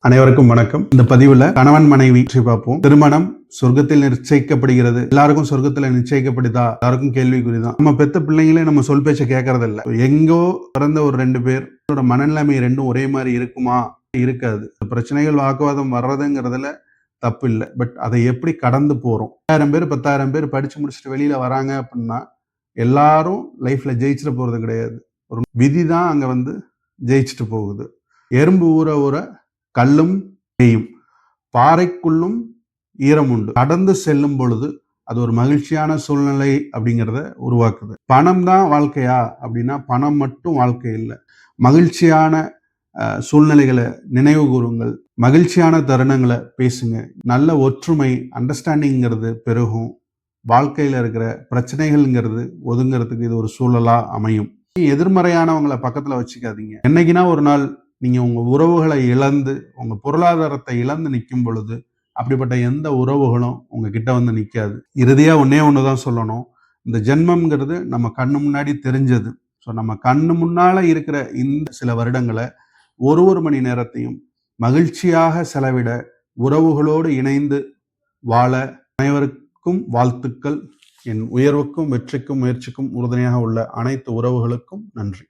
அனைவருக்கும் வணக்கம். இந்த பதிவுல கணவன் மனைவி பற்றி பார்ப்போம். திருமணம் சொர்க்கத்தில் நிச்சயிக்கப்படுகிறது. எல்லாருக்கும் சொர்க்கத்துல நிச்சயிக்கப்படுதா? எல்லாருக்கும் கேள்விக்குறிதான். நம்ம பெத்த பிள்ளைங்களே நம்ம சொல் பேச்ச கேட்கறது இல்ல. எங்கோ பிறந்த ஒரு 2 பேர் மனநிலைமை ரெண்டும் ஒரே மாதிரி இருக்குமா? இருக்காது. பிரச்சனைகள் வாக்குவாதம் வர்றதுங்கிறதுல தப்பு இல்லை. பட் அதை எப்படி கடந்து போறோம்? 1000 பேர் 10,000 பேர் படிச்சு முடிச்சுட்டு வெளியில வராங்க அப்படின்னா எல்லாரும் லைஃப்ல ஜெயிச்சிட போறது கிடையாது. ஒரு விதி தான் அங்க ஜெயிச்சுட்டு போகுது. எறும்பு ஊற ஊற கல்லும் தேயும், பாறைக்குள்ளும் ஈரம் உண்டு. கடந்து செல்லும் பொழுது அது ஒரு மகிழ்ச்சியான சூழ்நிலை அப்படிங்கிறத உருவாக்குது. பணம் தான் வாழ்க்கையா அப்படின்னா பணம் மட்டும் வாழ்க்கை இல்லை. மகிழ்ச்சியான சூழ்நிலைகளை நினைவு கூறுங்கள், மகிழ்ச்சியான தருணங்களை பேசுங்க, நல்ல ஒற்றுமை அண்டர்ஸ்டாண்டிங்கிறது பெருகும். வாழ்க்கையில இருக்கிற பிரச்சனைகள்ங்கிறது ஒதுங்கிறதுக்கு இது ஒரு சூழலா அமையும். எதிர்மறையானவங்களை பக்கத்துல வச்சுக்காதீங்க. என்னைக்குனா ஒரு நாள் நீங்க உங்க உறவுகளை இழந்து உங்க பொருளாதாரத்தை இழந்து நிற்கும் பொழுது அப்படிப்பட்ட எந்த உறவுகளும் உங்ககிட்ட நிற்காது. இறுதியா ஒண்ணுதான் சொல்லணும். இந்த ஜென்மம்ங்கிறது நம்ம கண்ணு முன்னாடி தெரிஞ்சது. ஸோ நம்ம கண்ணு முன்னால இருக்கிற இந்த சில வருடங்களை ஒரு மணி நேரத்தையும் மகிழ்ச்சியாக செலவிட, உறவுகளோடு இணைந்து வாழ அனைவருக்கும் வாழ்த்துக்கள். என் உயர்வுக்கும் வெற்றிக்கும் முயற்சிக்கும் உறுதுணையாக உள்ள அனைத்து உறவுகளுக்கும் நன்றி.